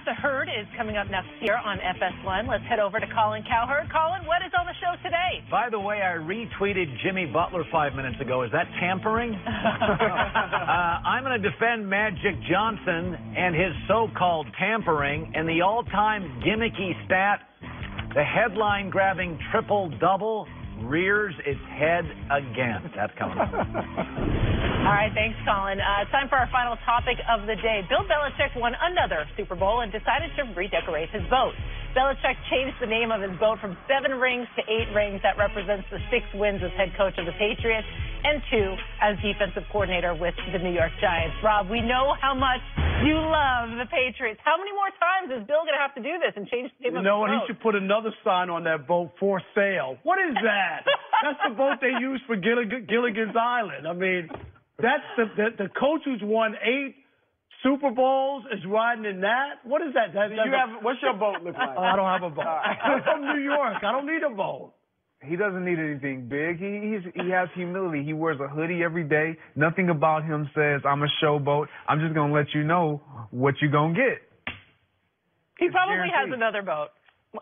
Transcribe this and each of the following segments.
The Herd is coming up next year on FS1. Let's head over to Colin Cowherd. Colin, what is on the show today? By the way, I retweeted Jimmy Butler 5 minutes ago. Is that tampering? I'm going to defend Magic Johnson and his so-called tampering, and the all-time gimmicky stat, the headline-grabbing triple-double rears its head again. That's coming up. All right, thanks, Colin. Time for our final topic of the day. Bill Belichick won another Super Bowl and decided to redecorate his boat. Belichick changed the name of his boat from 7 rings to 8 rings. That represents the 6 wins as head coach of the Patriots and 2 as defensive coordinator with the New York Giants. Rob, we know how much you love the Patriots. How many more times is Bill going to have to do this and change the name of his boat? You know what? He should put another sign on that boat, for sale. What is that? That's the boat they use for Gilligan's Island. I mean, that's the coach who's won 8 Super Bowls is riding in that? What is that? What's your boat look like? I don't have a boat. I'm from New York. I don't need a boat. He doesn't need anything big. He has humility. He wears a hoodie every day. Nothing about him says, I'm a showboat. I'm just going to let you know what you're going to get. He probably has another boat,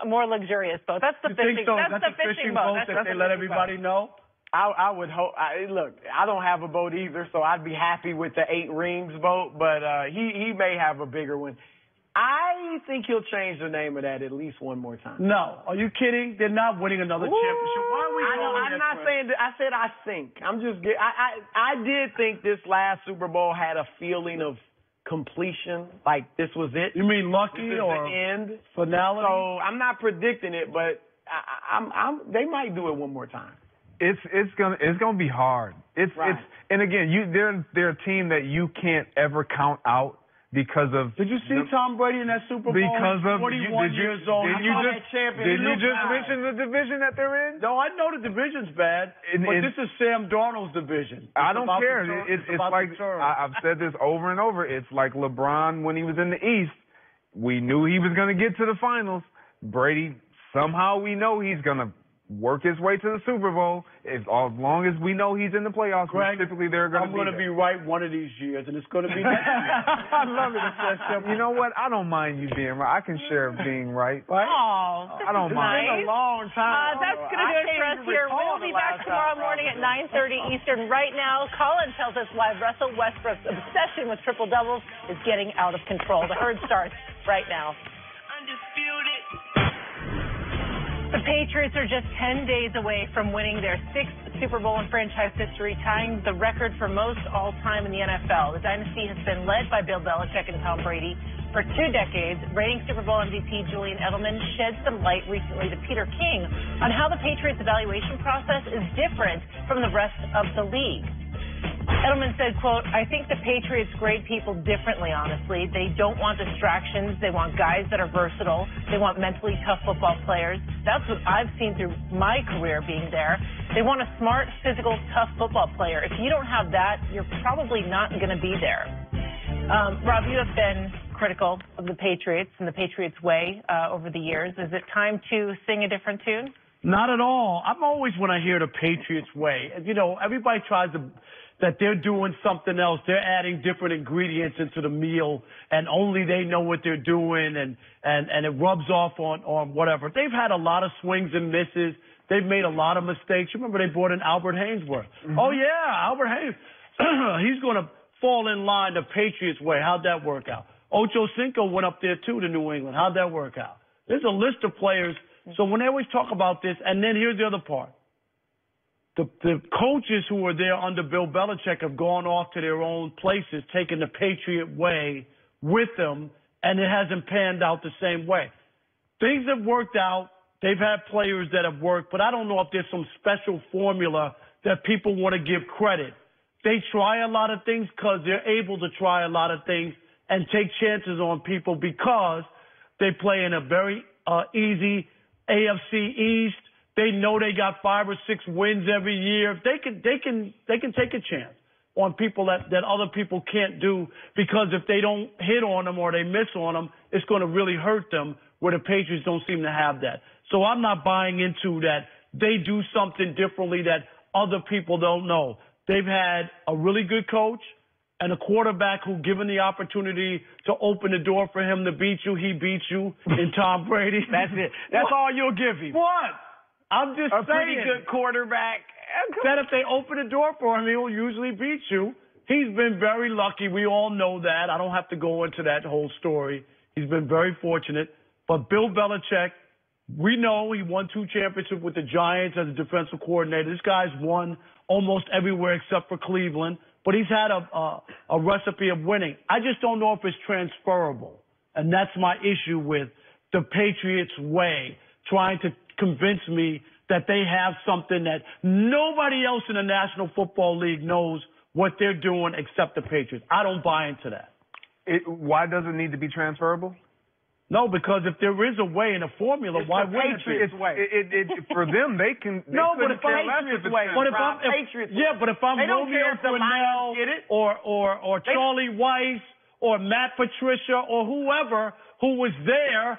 a more luxurious boat. That's the fishing boat. That's the fishing boat that they let everybody know? I would hope. Look, I don't have a boat either, so I'd be happy with the 8 rings boat, but he may have a bigger one. I think he'll change the name of that at least one more time. No. Are you kidding? They're not winning another championship. Why are we I'm not saying that. I said I think. I'm just I did think this last Super Bowl had a feeling of completion, like this was it. You mean lucky or the end finale? So I'm not predicting it, but they might do it one more time. It's gonna be hard. And again, they're a team that you can't ever count out because of. Did you see Tom Brady in that Super Bowl? Because of 41 years old. Did you just mention the division that they're in? No, I know the division's bad, but this is Sam Darnold's division. I don't care. It's like I've said this over and over. It's like LeBron when he was in the East. We knew he was going to get to the finals. Brady, somehow we know he's going to work his way to the Super Bowl. As long as we know he's in the playoffs, Greg, typically they're going to be. I'm going to be right one of these years, and it's going to be next year. I love it. You know what? I don't mind you being right. I can share being right. Oh, I don't mind. Nice. It's been a long time. That's going to do it for us here. We'll be back tomorrow morning at 9:30 Eastern. Right now, Colin tells us why Russell Westbrook's obsession with triple doubles is getting out of control. The Herd starts right now. The Patriots are just 10 days away from winning their 6th Super Bowl in franchise history, tying the record for most all-time in the NFL. The dynasty has been led by Bill Belichick and Tom Brady for 2 decades. Reigning Super Bowl MVP Julian Edelman shed some light recently to Peter King on how the Patriots' evaluation process is different from the rest of the league. Edelman said, quote, I think the Patriots grade people differently, honestly. They don't want distractions. They want guys that are versatile. They want mentally tough football players. That's what I've seen through my career being there. They want a smart, physical, tough football player. If you don't have that, you're probably not going to be there. Rob, you have been critical of the Patriots and the Patriots way over the years. Is it time to sing a different tune? Not at all. I'm always, when I hear the Patriots way, you know, everybody tries to, that they're doing something else. They're adding different ingredients into the meal, and only they know what they're doing, and it rubs off on whatever. They've had a lot of swings and misses. They've made a lot of mistakes. You remember they brought in Albert Haynesworth. Mm-hmm. Oh, yeah, Albert Haynes. He's going to fall in line the Patriots way. How'd that work out? Ocho Cinco went up there, too, to New England. How'd that work out? There's a list of players. So when they always talk about this, and then here's the other part. The coaches who were there under Bill Belichick have gone off to their own places, taking the Patriot way with them, and it hasn't panned out the same way. Things have worked out. They've had players that have worked, but I don't know if there's some special formula that people want to give credit. They try a lot of things because they're able to try a lot of things and take chances on people because they play in a very easy AFC East. They know they got 5 or 6 wins every year. They can take a chance on people that other people can't do, because if they don't hit on them or they miss on them, it's going to really hurt them, where the Patriots don't seem to have that. So I'm not buying into that they do something differently that other people don't know. They've had a really good coach, and a quarterback who, given the opportunity to open the door for him to beat you, he beats you in Tom Brady. That's it. That's all you'll give him. What? I'm just saying. A pretty good quarterback. That if they open the door for him, he'll usually beat you. He's been very lucky. We all know that. I don't have to go into that whole story. He's been very fortunate. But Bill Belichick, we know he won 2 championships with the Giants as a defensive coordinator. This guy's won almost everywhere except for Cleveland. But he's had a recipe of winning. I just don't know if it's transferable. And that's my issue with the Patriots way, trying to convince me that they have something that nobody else in the National Football League knows what they're doing except the Patriots. I don't buy into that. Why does it need to be transferable? No, because if there is a way and a formula, it's why the wouldn't Patriots it? way. For them, they can. No, but if I'm Patriots way. But if I'm they don't Romeo care if the Crennel Lions get it. or Charlie Weiss or Matt Patricia or whoever who was there,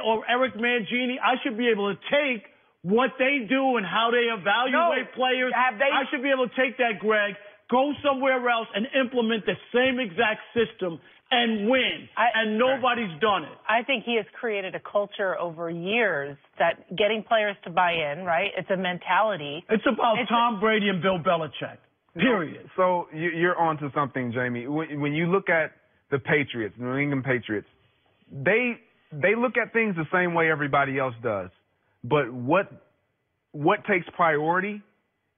or Eric Mangini, I should be able to take what they do and how they evaluate players. I should be able to take that, Greg, go somewhere else and implement the same exact system and win. And nobody's done it. I think he has created a culture over years that getting players to buy in, right? It's a mentality. It's about Tom Brady and Bill Belichick, period. So you're onto something, Jamie. When you look at the Patriots, New England Patriots, they look at things the same way everybody else does. But what takes priority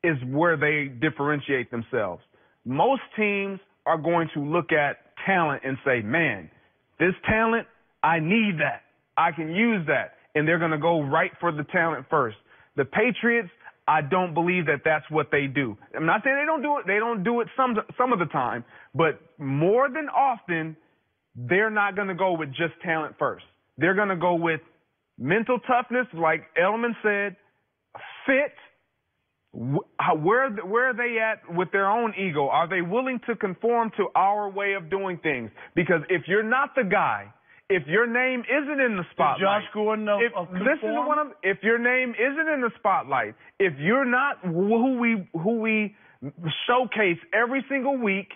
is where they differentiate themselves. Most teams are going to look at talent and say, man, this talent, I need that. I can use that. And they're going to go right for the talent first. The Patriots, I don't believe that that's what they do. I'm not saying they don't do it. They don't do it some of the time. But more than often, they're not going to go with just talent first. They're going to go with mental toughness, like Elman said, fit. Where are they at with their own ego? Are they willing to conform to our way of doing things? Because if you're not the guy, if your name isn't in the spotlight, Josh Gordon, listen to what if your name isn't in the spotlight, if you're not who we showcase every single week,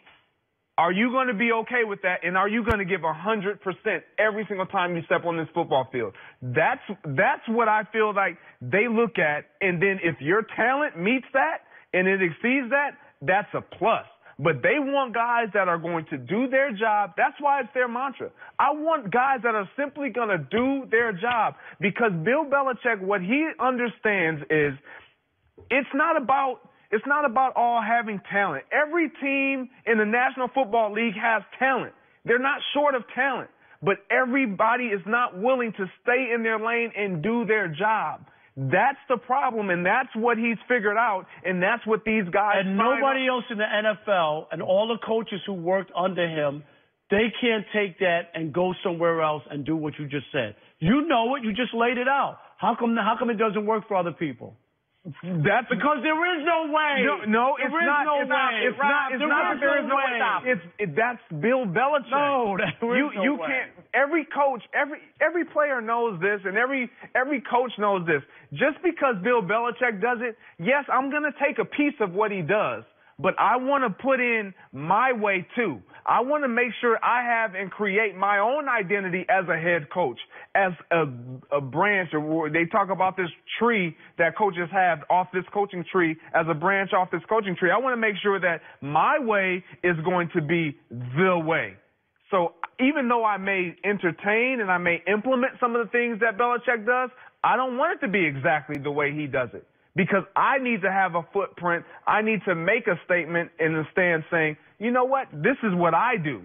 are you going to be okay with that? And are you going to give 100% every single time you step on this football field? That's what I feel like they look at. And then if your talent meets that and it exceeds that, that's a plus. But they want guys that are going to do their job. That's why it's their mantra. I want guys that are simply going to do their job. Because Bill Belichick, what he understands is it's not about all having talent. Every team in the National Football League has talent. They're not short of talent, but everybody is not willing to stay in their lane and do their job. That's the problem, and that's what he's figured out, and that's what these guys and nobody else in the NFL and all the coaches who worked under him, they can't take that and go somewhere else and do what you just said. You know it. You just laid it out. How come it doesn't work for other people? That's because there is no way. No, it's not. It's not that there is no way. That's Bill Belichick. No, there is no way. Can't. Every coach, every player knows this, and every coach knows this. Just because Bill Belichick does it, yes, I'm going to take a piece of what he does, but I want to put in my way too. I want to make sure I have and create my own identity as a head coach, as a branch. Or they talk about this tree that coaches have off this coaching tree, as a branch off this coaching tree. I want to make sure that my way is going to be the way. So even though I may entertain and I may implement some of the things that Belichick does, I don't want it to be exactly the way he does it. Because I need to have a footprint. I need to make a statement in the stand saying, you know what? This is what I do.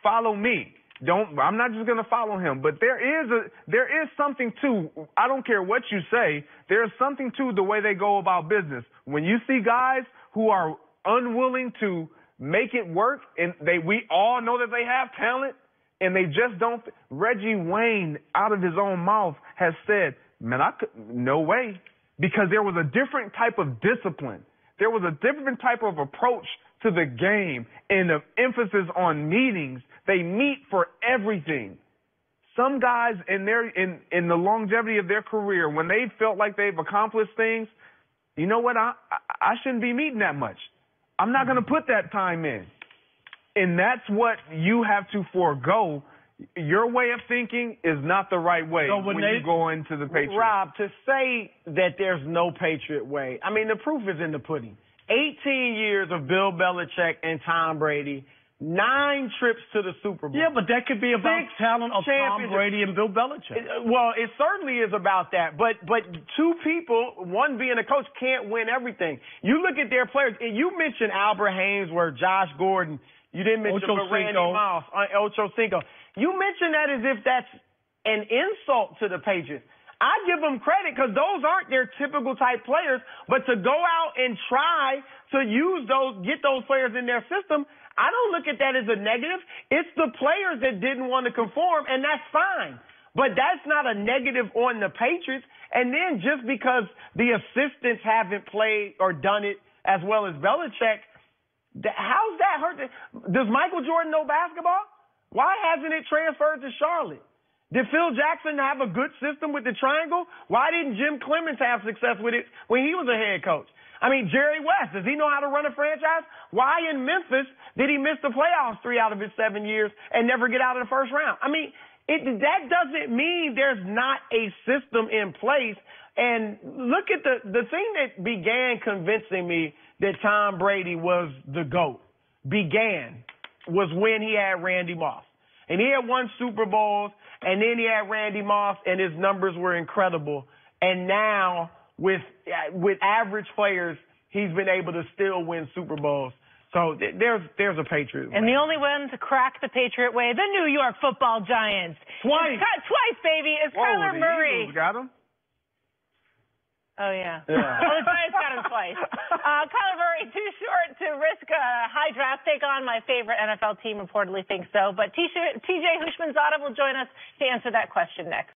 Follow me. I'm not just going to follow him. But there is something to, I don't care what you say, there's something to the way they go about business. When you see guys who are unwilling to make it work, and we all know that they have talent, and they just don't. Reggie Wayne, out of his own mouth, has said, man, no way. Because there was a different type of discipline. There was a different type of approach to the game and the emphasis on meetings. They meet for everything. Some guys in the longevity of their career, when they felt like they've accomplished things, you know what? I shouldn't be meeting that much. I'm not going to put that time in. And that's what you have to forego. Your way of thinking is not the right way So when you go into the Patriots. Rob, to say that there's no Patriot way, I mean, the proof is in the pudding. 18 years of Bill Belichick and Tom Brady, 9 trips to the Super Bowl. Yeah, but that could be about 6 talent of Tom Brady and Bill Belichick. Well, it certainly is about that. But two people, one being a coach, can't win everything. You look at their players. And you mentioned Albert Haynesworth, Josh Gordon. You didn't mention Randy Moss, Ocho Cinco. You mentioned that as if that's an insult to the Patriots. I give them credit because those aren't their typical type players. But to go out and try to use those, get those players in their system, I don't look at that as a negative. It's the players that didn't want to conform, and that's fine. But that's not a negative on the Patriots. And then just because the assistants haven't played or done it as well as Belichick, how's that hurt? Does Michael Jordan know basketball? Why hasn't it transferred to Charlotte? Did Phil Jackson have a good system with the triangle? Why didn't Jim Clemens have success with it when he was a head coach? I mean, Jerry West, does he know how to run a franchise? Why in Memphis did he miss the playoffs 3 out of his 7 years and never get out of the first round? I mean, that doesn't mean there's not a system in place. And look at the thing that began convincing me that Tom Brady was the GOAT was when he had Randy Moss. And he had won Super Bowls, and then he had Randy Moss, and his numbers were incredible. And now, with average players, he's been able to still win Super Bowls. So there's a Patriot way. And the only one to crack the Patriot way, the New York Football Giants. Twice, baby. It's Kyler Murray. Eagles got him? Oh, yeah. Well, the Giants got him twice. Kyler Murray, too short to risk a high draft take on. My favorite NFL team reportedly thinks so. But TJ Hushmanzada will join us to answer that question next.